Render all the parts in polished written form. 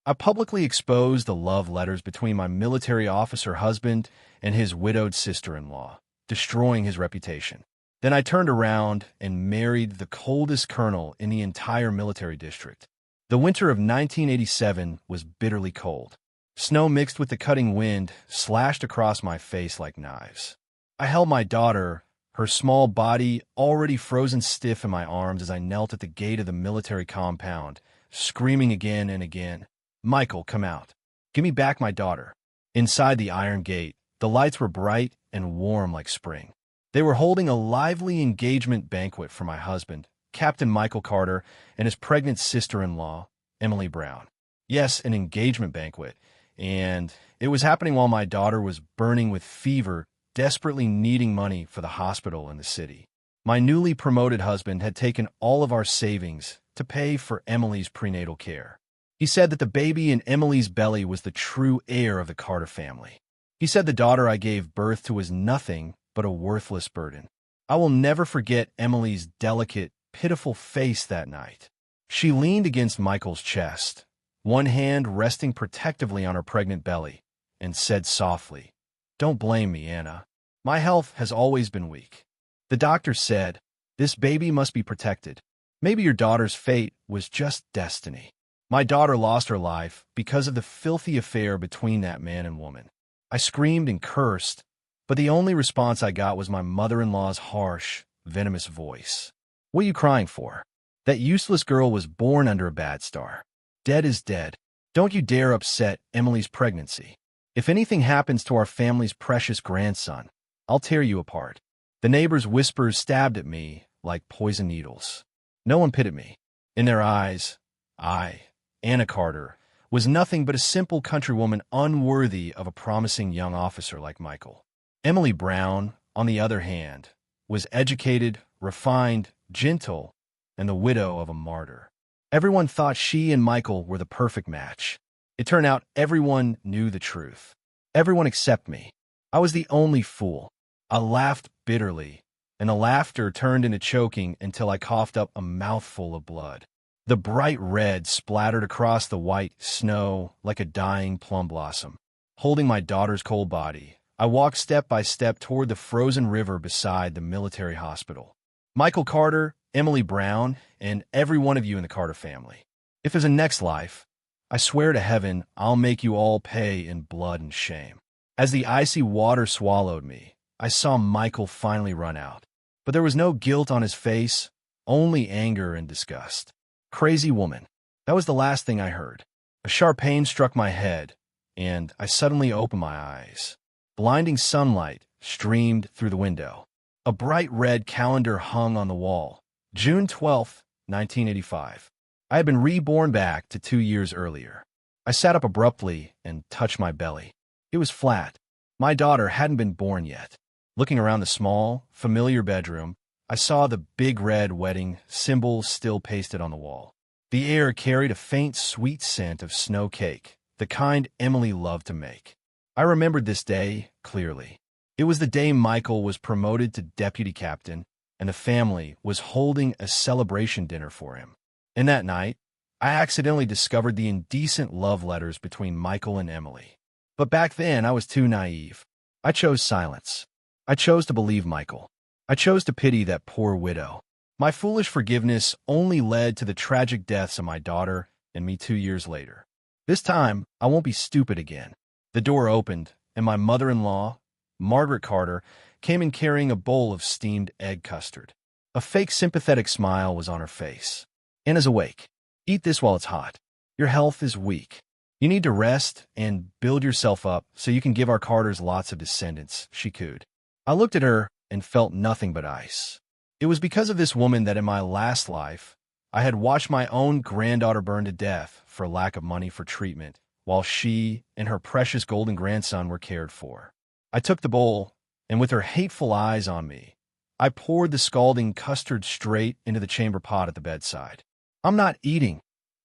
I publicly exposed the love letters between my military officer husband and his widowed sister-in-law, destroying his reputation. Then I turned around and married the coldest colonel in the entire military district. The winter of 1987 was bitterly cold. Snow mixed with the cutting wind slashed across my face like knives. I held my daughter, her small body already frozen stiff in my arms as I knelt at the gate of the military compound, screaming again and again, "Michael, come out. Give me back my daughter." Inside the iron gate, the lights were bright and warm like spring. They were holding a lively engagement banquet for my husband, Captain Michael Carter, and his pregnant sister-in-law, Emily Brown. Yes, an engagement banquet, and it was happening while my daughter was burning with fever, desperately needing money for the hospital in the city. My newly promoted husband had taken all of our savings to pay for Emily's prenatal care. He said that the baby in Emily's belly was the true heir of the Carter family. He said the daughter I gave birth to was nothing but a worthless burden. I will never forget Emily's delicate, pitiful face that night. She leaned against Michael's chest, one hand resting protectively on her pregnant belly, and said softly, "Don't blame me, Anna. My health has always been weak. The doctor said, this baby must be protected. Maybe your daughter's fate was just destiny." My daughter lost her life because of the filthy affair between that man and woman. I screamed and cursed, but the only response I got was my mother-in-law's harsh, venomous voice. "What are you crying for? That useless girl was born under a bad star. Dead is dead. Don't you dare upset Emily's pregnancy. If anything happens to our family's precious grandson, I'll tear you apart." The neighbors' whispers stabbed at me like poison needles. No one pitied me. In their eyes, I, Anna Carter, was nothing but a simple countrywoman unworthy of a promising young officer like Michael. Emily Brown, on the other hand, was educated, refined, gentle, and the widow of a martyr. Everyone thought she and Michael were the perfect match. It turned out everyone knew the truth. Everyone except me. I was the only fool. I laughed bitterly, and the laughter turned into choking until I coughed up a mouthful of blood. The bright red splattered across the white snow like a dying plum blossom. Holding my daughter's cold body, I walked step by step toward the frozen river beside the military hospital. Michael Carter, Emily Brown, and every one of you in the Carter family. If there's a next life, I swear to heaven I'll make you all pay in blood and shame. As the icy water swallowed me, I saw Michael finally run out. But there was no guilt on his face, only anger and disgust. "Crazy woman." That was the last thing I heard. A sharp pain struck my head, and I suddenly opened my eyes. Blinding sunlight streamed through the window. A bright red calendar hung on the wall. June 12th, 1985. I had been reborn back to 2 years earlier. I sat up abruptly and touched my belly. It was flat. My daughter hadn't been born yet. Looking around the small, familiar bedroom, I saw the big red wedding symbol still pasted on the wall. The air carried a faint, sweet scent of snow cake, the kind Emily loved to make. I remembered this day clearly. It was the day Michael was promoted to deputy captain, and the family was holding a celebration dinner for him. And that night, I accidentally discovered the indecent love letters between Michael and Emily. But back then, I was too naive. I chose silence. I chose to believe Michael. I chose to pity that poor widow. My foolish forgiveness only led to the tragic deaths of my daughter and me 2 years later. This time, I won't be stupid again. The door opened, and my mother-in-law, Margaret Carter, came in carrying a bowl of steamed egg custard. A fake sympathetic smile was on her face. "Anna's awake. Eat this while it's hot. Your health is weak. You need to rest and build yourself up so you can give our Carters lots of descendants," she cooed. I looked at her and felt nothing but ice. It was because of this woman that in my last life, I had watched my own granddaughter burn to death for lack of money for treatment, while she and her precious golden grandson were cared for. I took the bowl, and with her hateful eyes on me, I poured the scalding custard straight into the chamber pot at the bedside. "I'm not eating,"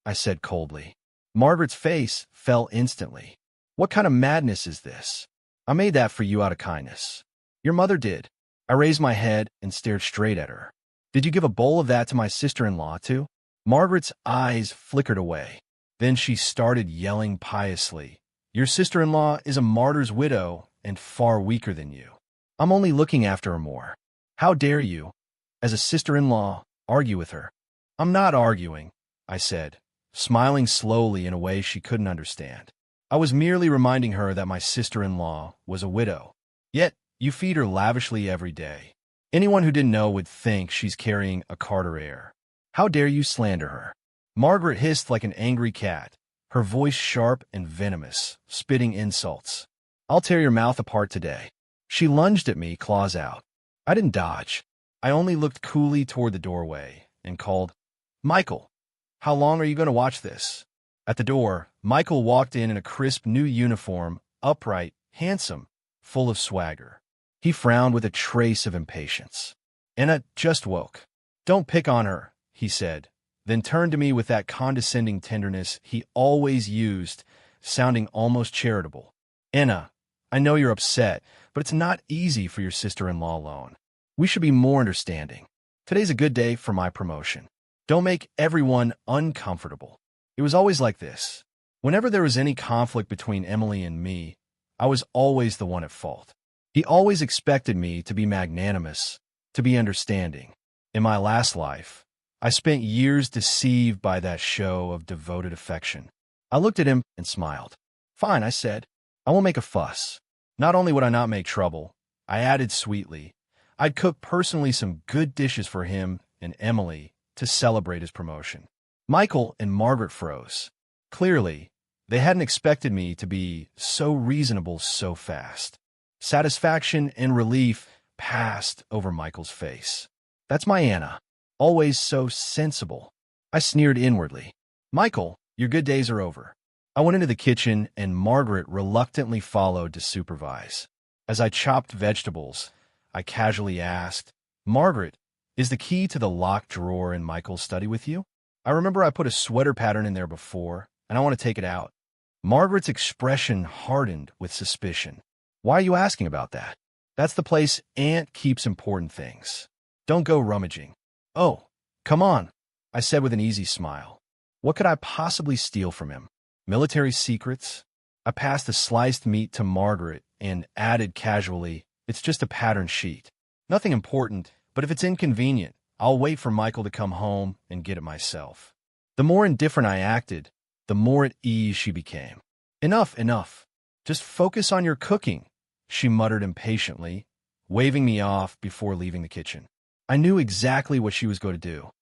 I said coldly. Margaret's face fell instantly. "What kind of madness is this? I made that for you out of kindness." "Your mother did." I raised my head and stared straight at her. "Did you give a bowl of that to my sister-in-law, too?" Margaret's eyes flickered away. Then she started yelling piously, "Your sister-in-law is a martyr's widow and far weaker than you. I'm only looking after her more. How dare you, as a sister-in-law, argue with her?" "I'm not arguing," I said, smiling slowly in a way she couldn't understand. "I was merely reminding her that my sister-in-law was a widow. Yet, you feed her lavishly every day. Anyone who didn't know would think she's carrying a Carter heir. How dare you slander her?" Margaret hissed like an angry cat, her voice sharp and venomous, spitting insults. "I'll tear your mouth apart today." She lunged at me, claws out. I didn't dodge. I only looked coolly toward the doorway and called, "Michael, how long are you going to watch this?" At the door, Michael walked in a crisp new uniform, upright, handsome, full of swagger. He frowned with a trace of impatience. "Anna just woke. Don't pick on her," he said, then turned to me with that condescending tenderness he always used, sounding almost charitable. "Anna, I know you're upset, but it's not easy for your sister-in-law alone. We should be more understanding. Today's a good day for my promotion. Don't make everyone uncomfortable." It was always like this. Whenever there was any conflict between Emily and me, I was always the one at fault. He always expected me to be magnanimous, to be understanding. In my last life, I spent years deceived by that show of devoted affection. I looked at him and smiled. "Fine," I said. "I won't make a fuss." Not only would I not make trouble, I added sweetly, I'd cook personally some good dishes for him and Emily to celebrate his promotion. Michael and Margaret froze. Clearly, they hadn't expected me to be so reasonable so fast. Satisfaction and relief passed over Michael's face. "That's my Anna. Always so sensible." I sneered inwardly. "Michael, your good days are over." I went into the kitchen, and Margaret reluctantly followed to supervise. As I chopped vegetables, I casually asked, "Margaret, is the key to the locked drawer in Michael's study with you? I remember I put a sweater pattern in there before, and I want to take it out." Margaret's expression hardened with suspicion. "Why are you asking about that?" "That's the place Aunt keeps important things. Don't go rummaging." "Oh, come on," I said with an easy smile. What could I possibly steal from him? Military secrets? I passed the sliced meat to Margaret and added casually, "It's just a pattern sheet. Nothing important, but if it's inconvenient, I'll wait for Michael to come home and get it myself." The more indifferent I acted, the more at ease she became. "Enough, enough. Just focus on your cooking," she muttered impatiently, waving me off before leaving the kitchen. I knew exactly what she was going to do.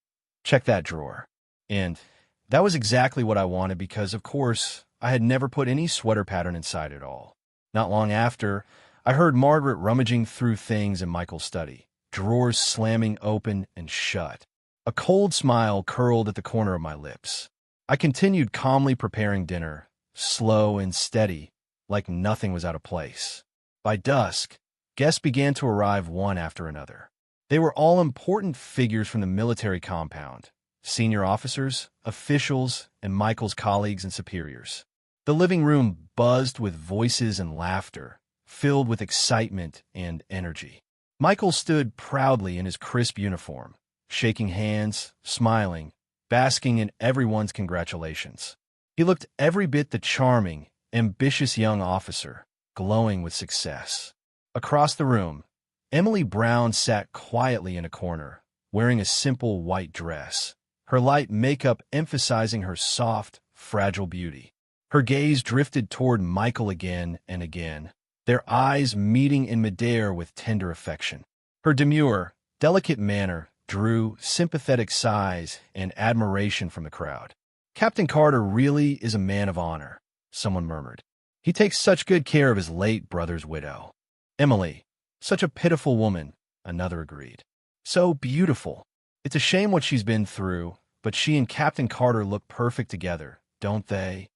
Check that drawer. And that was exactly what I wanted because, of course, I had never put any sweater pattern inside at all. Not long after, I heard Margaret rummaging through things in Michael's study, drawers slamming open and shut. A cold smile curled at the corner of my lips. I continued calmly preparing dinner, slow and steady, like nothing was out of place. By dusk, guests began to arrive one after another. They were all important figures from the military compound, senior officers, officials, and Michael's colleagues and superiors. The living room buzzed with voices and laughter, filled with excitement and energy. Michael stood proudly in his crisp uniform, shaking hands, smiling, basking in everyone's congratulations. He looked every bit the charming, ambitious young officer, glowing with success. Across the room, Emily Brown sat quietly in a corner, wearing a simple white dress, her light makeup emphasizing her soft, fragile beauty. Her gaze drifted toward Michael again and again, their eyes meeting in midair with tender affection. Her demure, delicate manner drew sympathetic sighs and admiration from the crowd. "Captain Carter really is a man of honor," someone murmured. "He takes such good care of his late brother's widow." "Emily, such a pitiful woman," another agreed. "So beautiful. It's a shame what she's been through, but she and Captain Carter look perfect together, don't they?"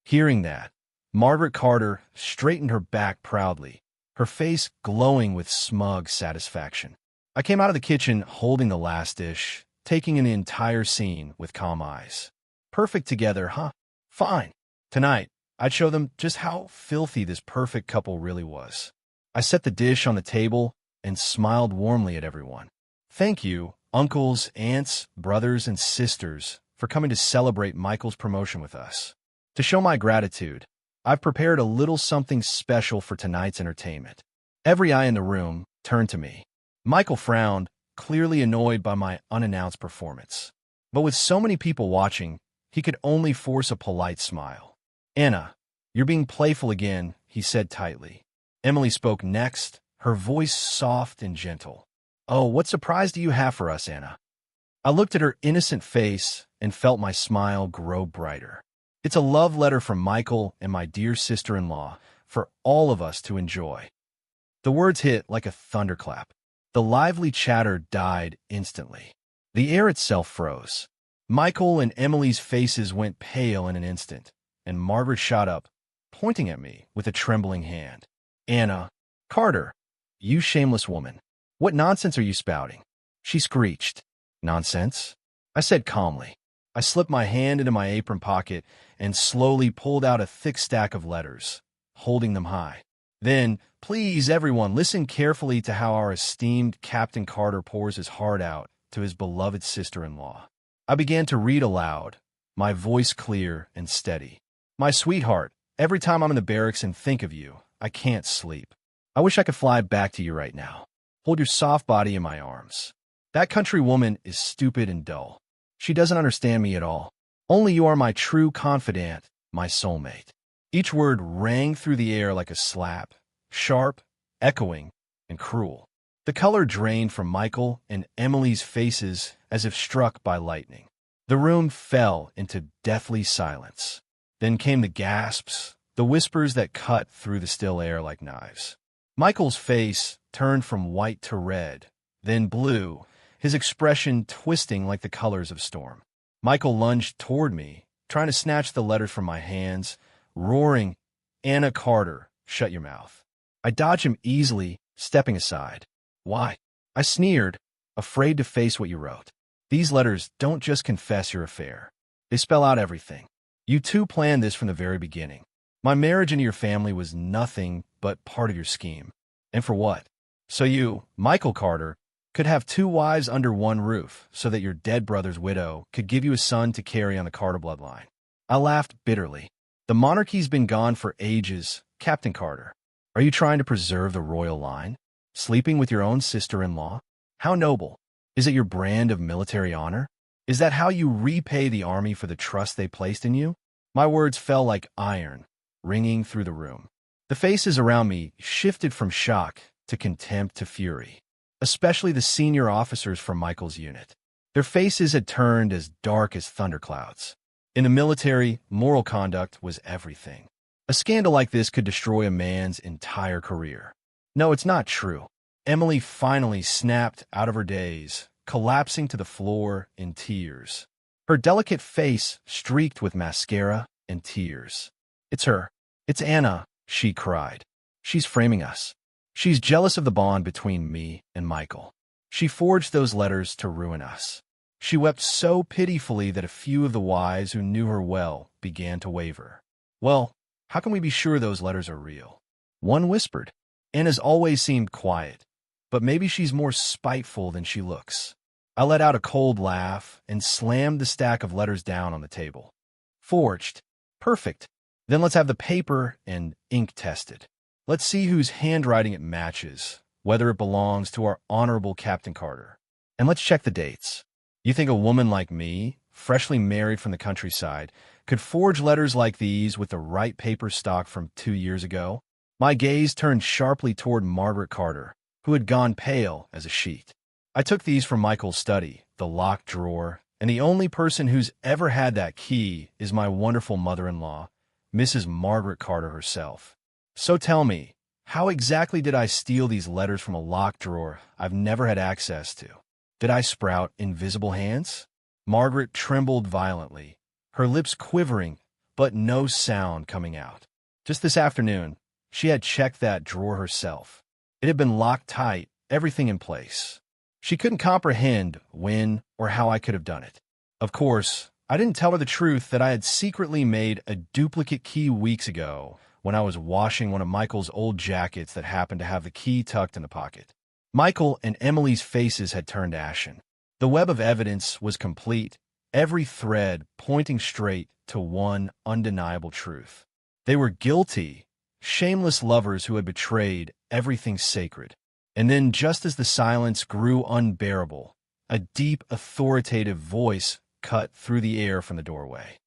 Hearing that, Margaret Carter straightened her back proudly, her face glowing with smug satisfaction. I came out of the kitchen holding the last dish, taking in the entire scene with calm eyes. Perfect together, huh? Fine. Tonight, I'd show them just how filthy this perfect couple really was. I set the dish on the table and smiled warmly at everyone. "Thank you, uncles, aunts, brothers, and sisters, for coming to celebrate Michael's promotion with us. To show my gratitude, I've prepared a little something special for tonight's entertainment." Every eye in the room turned to me. Michael frowned, clearly annoyed by my unannounced performance. But with so many people watching, he could only force a polite smile. "Anna, you're being playful again," he said tightly. Emily spoke next, her voice soft and gentle. "Oh, what surprise do you have for us, Anna?" I looked at her innocent face and felt my smile grow brighter. "It's a love letter from Michael and my dear sister-in-law for all of us to enjoy." The words hit like a thunderclap. The lively chatter died instantly. The air itself froze. Michael and Emily's faces went pale in an instant, and Margaret shot up, pointing at me with a trembling hand. "Anna, Carter, you shameless woman. What nonsense are you spouting?" She screeched. "Nonsense?" I said calmly. I slipped my hand into my apron pocket and slowly pulled out a thick stack of letters, holding them high. "Then, please, everyone, listen carefully to how our esteemed Captain Carter pours his heart out to his beloved sister-in-law." I began to read aloud, my voice clear and steady. "My sweetheart, every time I'm in the barracks and think of you, I can't sleep. I wish I could fly back to you right now. Hold your soft body in my arms. That country woman is stupid and dull. She doesn't understand me at all. Only you are my true confidant, my soulmate." Each word rang through the air like a slap, sharp, echoing, and cruel. The color drained from Michael and Emily's faces as if struck by lightning. The room fell into deathly silence. Then came the gasps, the whispers that cut through the still air like knives. Michael's face turned from white to red, then blue, his expression twisting like the colors of storm. Michael lunged toward me, trying to snatch the letters from my hands, roaring, "Anna Carter, shut your mouth." I dodged him easily, stepping aside. "Why?" I sneered, afraid to face what you wrote. "These letters don't just confess your affair. They spell out everything. You two planned this from the very beginning. My marriage into your family was nothing but part of your scheme. And for what? So you, Michael Carter, could have two wives under one roof so that your dead brother's widow could give you a son to carry on the Carter bloodline." I laughed bitterly. "The monarchy's been gone for ages, Captain Carter. Are you trying to preserve the royal line? Sleeping with your own sister-in-law? How noble. Is it your brand of military honor? Is that how you repay the army for the trust they placed in you?" My words fell like iron, ringing through the room. The faces around me shifted from shock to contempt to fury, especially the senior officers from Michael's unit. Their faces had turned as dark as thunderclouds. In the military, moral conduct was everything. A scandal like this could destroy a man's entire career. "No, it's not true." Emily finally snapped out of her daze, collapsing to the floor in tears. Her delicate face streaked with mascara and tears. "It's her. It's Anna," she cried. "She's framing us. She's jealous of the bond between me and Michael. She forged those letters to ruin us." She wept so pitifully that a few of the wives who knew her well began to waver. "Well, how can we be sure those letters are real?" One whispered. "Anna's always seemed quiet, but maybe she's more spiteful than she looks." I let out a cold laugh and slammed the stack of letters down on the table. "Forged. Perfect. Then let's have the paper and ink tested. Let's see whose handwriting it matches, whether it belongs to our honorable Captain Carter. And let's check the dates. You think a woman like me, freshly married from the countryside, could forge letters like these with the right paper stock from 2 years ago?" My gaze turned sharply toward Margaret Carter, who had gone pale as a sheet. "I took these from Michael's study, the locked drawer, and the only person who's ever had that key is my wonderful mother-in-law, Mrs. Margaret Carter herself. So tell me, how exactly did I steal these letters from a locked drawer I've never had access to? Did I sprout invisible hands?" Margaret trembled violently, her lips quivering, but no sound coming out. Just this afternoon, she had checked that drawer herself. It had been locked tight, everything in place. She couldn't comprehend when or how I could have done it. Of course, I didn't tell her the truth that I had secretly made a duplicate key weeks ago when I was washing one of Michael's old jackets that happened to have the key tucked in the pocket. Michael and Emily's faces had turned ashen. The web of evidence was complete, every thread pointing straight to one undeniable truth. They were guilty, shameless lovers who had betrayed everything sacred. And then, just as the silence grew unbearable, a deep, authoritative voice cut through the air from the doorway.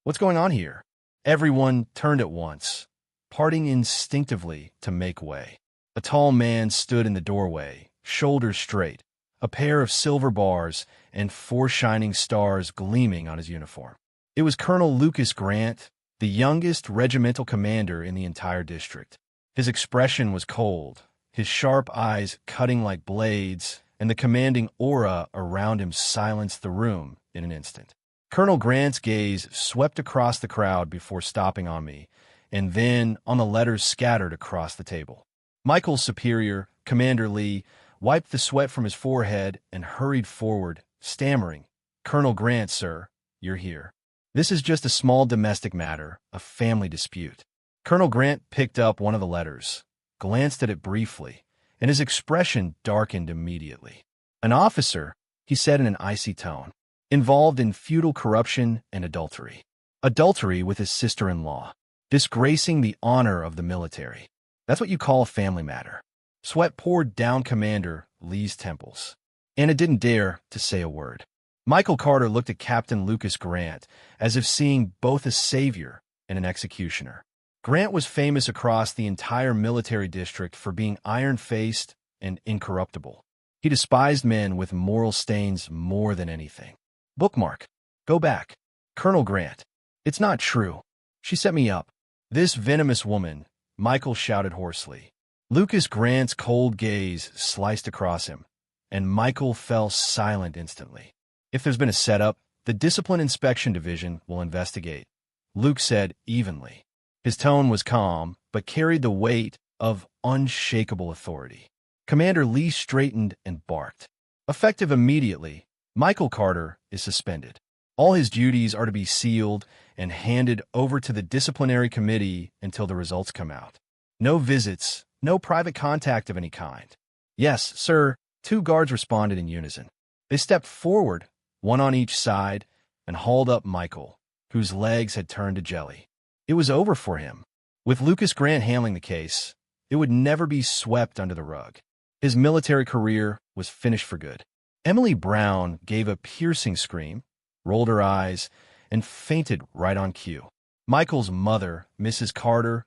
"What's going on here?" Everyone turned at once, parting instinctively to make way. A tall man stood in the doorway, shoulders straight, a pair of silver bars and 4 shining stars gleaming on his uniform. It was Colonel Lucas Grant, the youngest regimental commander in the entire district. His expression was cold, his sharp eyes cutting like blades, and the commanding aura around him silenced the room in an instant. Colonel Grant's gaze swept across the crowd before stopping on me, and then on the letters scattered across the table. Michael's superior, Commander Lee, wiped the sweat from his forehead and hurried forward, stammering, "Colonel Grant, sir, you're here. This is just a small domestic matter, a family dispute." Colonel Grant picked up one of the letters, glanced at it briefly, and his expression darkened immediately. "An officer," he said in an icy tone, "involved in feudal corruption and adultery. Adultery with his sister-in-law, disgracing the honor of the military. That's what you call a family matter." Sweat poured down Commander Lee's temples. Anna didn't dare to say a word. Michael Carter looked at Captain Lucas Grant as if seeing both a savior and an executioner. Grant was famous across the entire military district for being iron-faced and incorruptible. He despised men with moral stains more than anything. Bookmark. Go back. "Colonel Grant, it's not true. She set me up." "This venomous woman," Michael shouted hoarsely. Lucas Grant's cold gaze sliced across him, and Michael fell silent instantly. "If there's been a setup, the Discipline Inspection Division will investigate," Luke said evenly. His tone was calm, but carried the weight of unshakable authority. Commander Lee straightened and barked. "Effective immediately, Michael Carter is suspended. All his duties are to be sealed and handed over to the disciplinary committee until the results come out. No visits, no private contact of any kind." "Yes, sir," 2 guards responded in unison. They stepped forward, one on each side, and hauled up Michael, whose legs had turned to jelly. It was over for him. With Lucas Grant handling the case, it would never be swept under the rug. His military career was finished for good. Emily Brown gave a piercing scream, rolled her eyes, and fainted right on cue. Michael's mother, Mrs. Carter,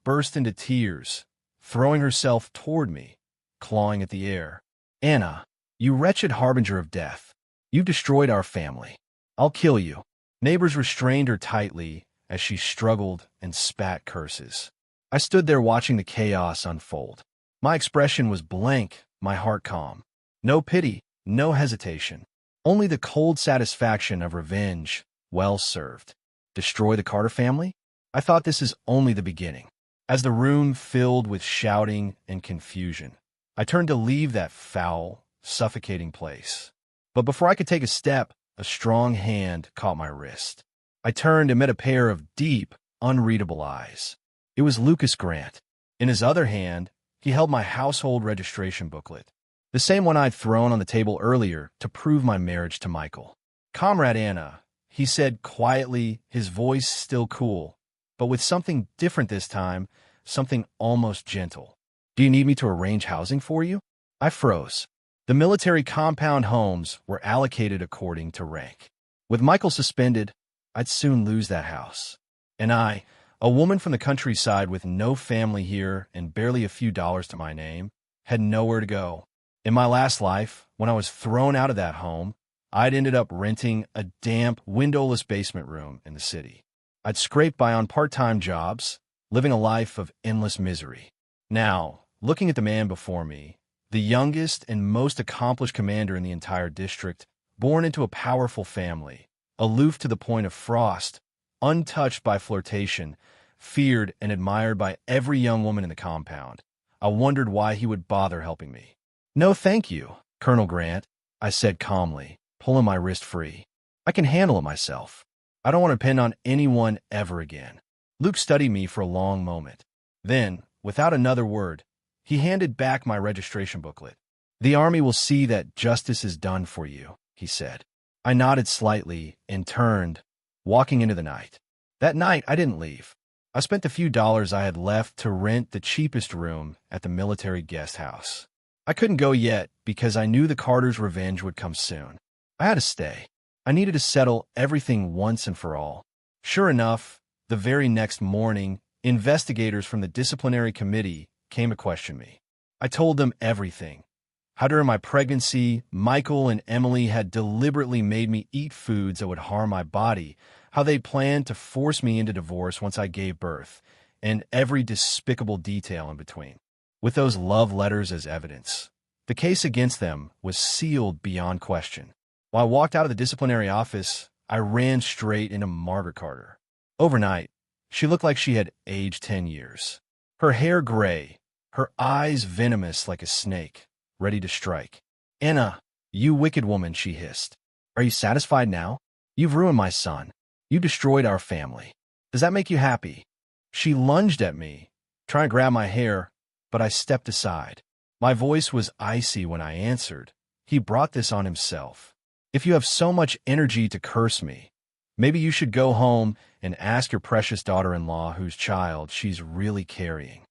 burst into tears, throwing herself toward me, clawing at the air. "Anna, you wretched harbinger of death. You've destroyed our family. I'll kill you." Neighbors restrained her tightly as she struggled and spat curses. I stood there watching the chaos unfold. My expression was blank, my heart calm. No pity, no hesitation. Only the cold satisfaction of revenge, well served. Destroy the Carter family? I thought this is only the beginning. As the room filled with shouting and confusion, I turned to leave that foul, suffocating place. But before I could take a step, a strong hand caught my wrist. I turned and met a pair of deep, unreadable eyes. It was Lucas Grant. In his other hand, he held my household registration booklet, the same one I'd thrown on the table earlier to prove my marriage to Michael. "Comrade Anna," he said quietly, his voice still cool, but with something different this time, something almost gentle. "Do you need me to arrange housing for you?" I froze. The military compound homes were allocated according to rank. With Michael suspended, I'd soon lose that house. And I, a woman from the countryside with no family here and barely a few dollars to my name, had nowhere to go. In my last life, when I was thrown out of that home, I'd ended up renting a damp, windowless basement room in the city. I'd scraped by on part-time jobs, living a life of endless misery. Now, looking at the man before me, the youngest and most accomplished commander in the entire district, born into a powerful family, aloof to the point of frost, untouched by flirtation, feared and admired by every young woman in the compound, I wondered why he would bother helping me. "No, thank you, Colonel Grant," I said calmly, pulling my wrist free. "I can handle it myself. I don't want to depend on anyone ever again." Luke studied me for a long moment. Then, without another word, he handed back my registration booklet. "The Army will see that justice is done for you," he said. I nodded slightly and turned, walking into the night. That night, I didn't leave. I spent the few dollars I had left to rent the cheapest room at the military guest house. I couldn't go yet because I knew the Carters' revenge would come soon. I had to stay. I needed to settle everything once and for all. Sure enough, the very next morning, investigators from the disciplinary committee came to question me. I told them everything. How during my pregnancy, Michael and Emily had deliberately made me eat foods that would harm my body, how they planned to force me into divorce once I gave birth, and every despicable detail in between. With those love letters as evidence, the case against them was sealed beyond question. While I walked out of the disciplinary office, I ran straight into Margaret Carter. Overnight, she looked like she had aged 10 years. Her hair gray, her eyes venomous like a snake, ready to strike. "Anna, you wicked woman," she hissed. "Are you satisfied now? You've ruined my son. You destroyed our family. Does that make you happy?" She lunged at me, trying to grab my hair, but I stepped aside. My voice was icy when I answered. "He brought this on himself. If you have so much energy to curse me, maybe you should go home and ask your precious daughter-in-law whose child she's really carrying."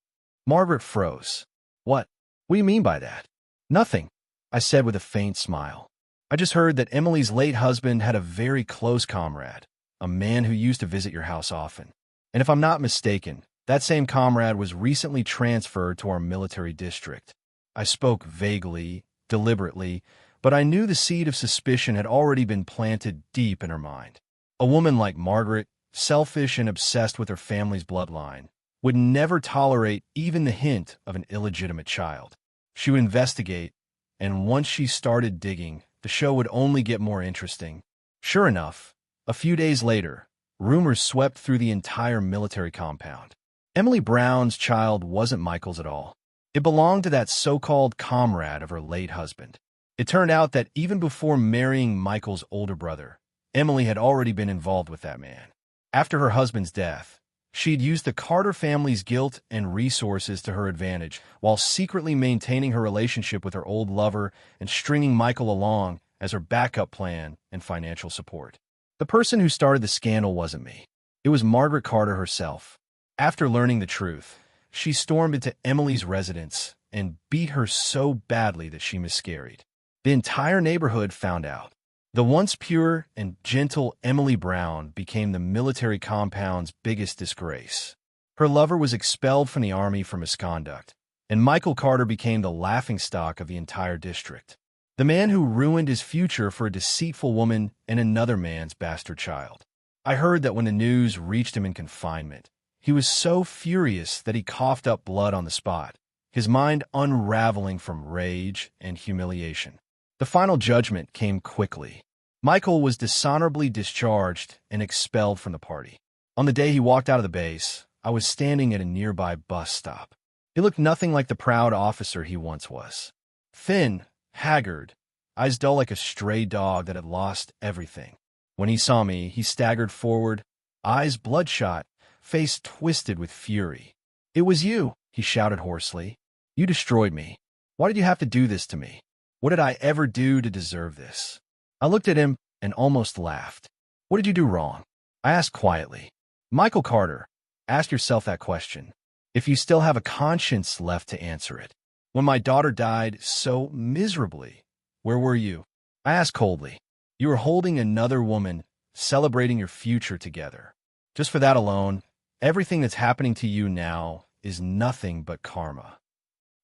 Margaret froze. What do you mean by that?" "Nothing," I said with a faint smile. "I just heard that Emily's late husband had a very close comrade, a man who used to visit your house often. And if I'm not mistaken, that same comrade was recently transferred to our military district." I spoke vaguely, deliberately, but I knew the seed of suspicion had already been planted deep in her mind. A woman like Margaret, selfish and obsessed with her family's bloodline, would never tolerate even the hint of an illegitimate child. She would investigate, and once she started digging, the show would only get more interesting. Sure enough, a few days later, rumors swept through the entire military compound. Emily Brown's child wasn't Michael's at all. It belonged to that so-called comrade of her late husband. It turned out that even before marrying Michael's older brother, Emily had already been involved with that man. After her husband's death, she'd used the Carter family's guilt and resources to her advantage, while secretly maintaining her relationship with her old lover and stringing Michael along as her backup plan and financial support. The person who started the scandal wasn't me. It was Margaret Carter herself. After learning the truth, she stormed into Emily's residence and beat her so badly that she miscarried. The entire neighborhood found out. The once pure and gentle Emily Brown became the military compound's biggest disgrace. Her lover was expelled from the army for misconduct, and Michael Carter became the laughingstock of the entire district. The man who ruined his future for a deceitful woman and another man's bastard child. I heard that when the news reached him in confinement, he was so furious that he coughed up blood on the spot, his mind unraveling from rage and humiliation. The final judgment came quickly. Michael was dishonorably discharged and expelled from the party. On the day he walked out of the base, I was standing at a nearby bus stop. He looked nothing like the proud officer he once was. Thin, haggard, eyes dull like a stray dog that had lost everything. When he saw me, he staggered forward, eyes bloodshot, face twisted with fury. "It was you," he shouted hoarsely. "You destroyed me. Why did you have to do this to me? What did I ever do to deserve this?" I looked at him and almost laughed. "What did you do wrong?" I asked quietly. "Michael Carter, ask yourself that question, if you still have a conscience left to answer it. When my daughter died so miserably, where were you?" I asked coldly. "You were holding another woman, celebrating your future together. Just for that alone, everything that's happening to you now is nothing but karma."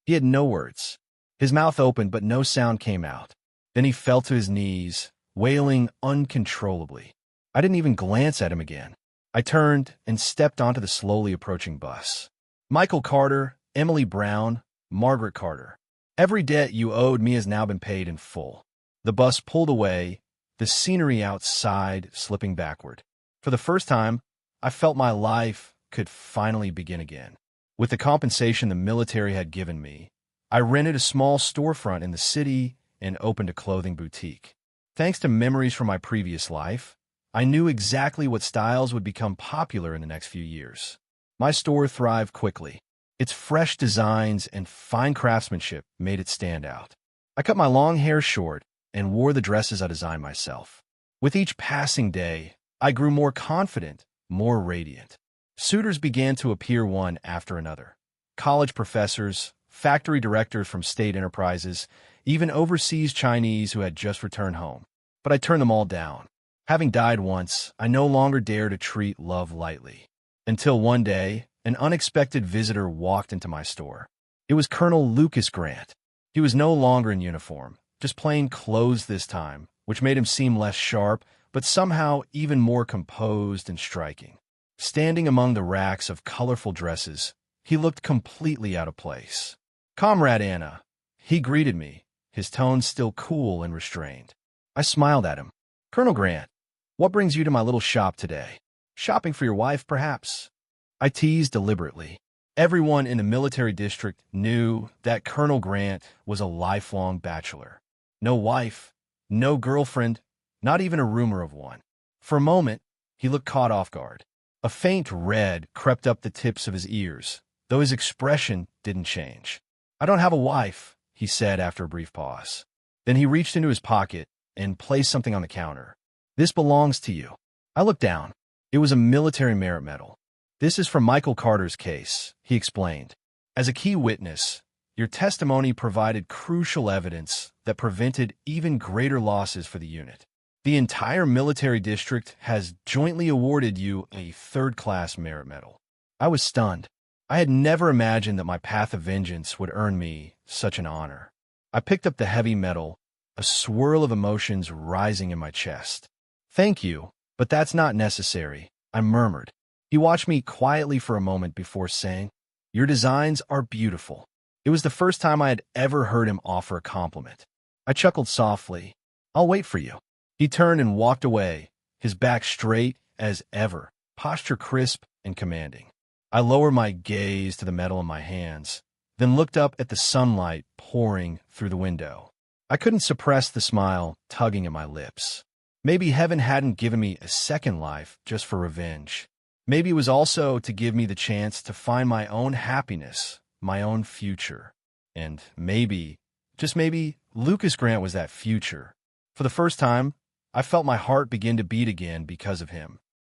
He had no words. His mouth opened, but no sound came out. Then he fell to his knees, wailing uncontrollably. I didn't even glance at him again. I turned and stepped onto the slowly approaching bus. Michael Carter, Emily Brown, Margaret Carter. Every debt you owed me has now been paid in full. The bus pulled away, the scenery outside slipping backward. For the first time, I felt my life could finally begin again. With the compensation the military had given me, I rented a small storefront in the city and opened a clothing boutique. Thanks to memories from my previous life, I knew exactly what styles would become popular in the next few years. My store thrived quickly. Its fresh designs and fine craftsmanship made it stand out. I cut my long hair short and wore the dresses I designed myself. With each passing day, I grew more confident, more radiant. Suitors began to appear one after another. College professors, factory directors from state enterprises, even overseas Chinese who had just returned home. But I turned them all down. Having died once, I no longer dare to treat love lightly. Until one day, an unexpected visitor walked into my store. It was Colonel Lucas Grant. He was no longer in uniform, just plain clothes this time, which made him seem less sharp, but somehow even more composed and striking. Standing among the racks of colorful dresses, he looked completely out of place. "Comrade Anna," he greeted me, his tone still cool and restrained. I smiled at him. "Colonel Grant, what brings you to my little shop today? Shopping for your wife, perhaps?" I teased deliberately. Everyone in the military district knew that Colonel Grant was a lifelong bachelor. No wife, no girlfriend, not even a rumor of one. For a moment, he looked caught off guard. A faint red crept up the tips of his ears, though his expression didn't change. "I don't have a wife," he said after a brief pause. Then he reached into his pocket and placed something on the counter. "This belongs to you." I looked down. It was a military merit medal. "This is from Michael Carter's case," he explained. "As a key witness, your testimony provided crucial evidence that prevented even greater losses for the unit. The entire military district has jointly awarded you a third-class merit medal." I was stunned. I had never imagined that my path of vengeance would earn me such an honor. I picked up the heavy medal, a swirl of emotions rising in my chest. "Thank you, but that's not necessary," I murmured. He watched me quietly for a moment before saying, "Your designs are beautiful." It was the first time I had ever heard him offer a compliment. I chuckled softly. "I'll wait for you." He turned and walked away, his back straight as ever, posture crisp and commanding. I lowered my gaze to the medal in my hands, then looked up at the sunlight pouring through the window. I couldn't suppress the smile tugging at my lips. Maybe heaven hadn't given me a second life just for revenge. Maybe it was also to give me the chance to find my own happiness, my own future. And maybe, just maybe, Lucas Grant was that future. For the first time, I felt my heart begin to beat again because of him.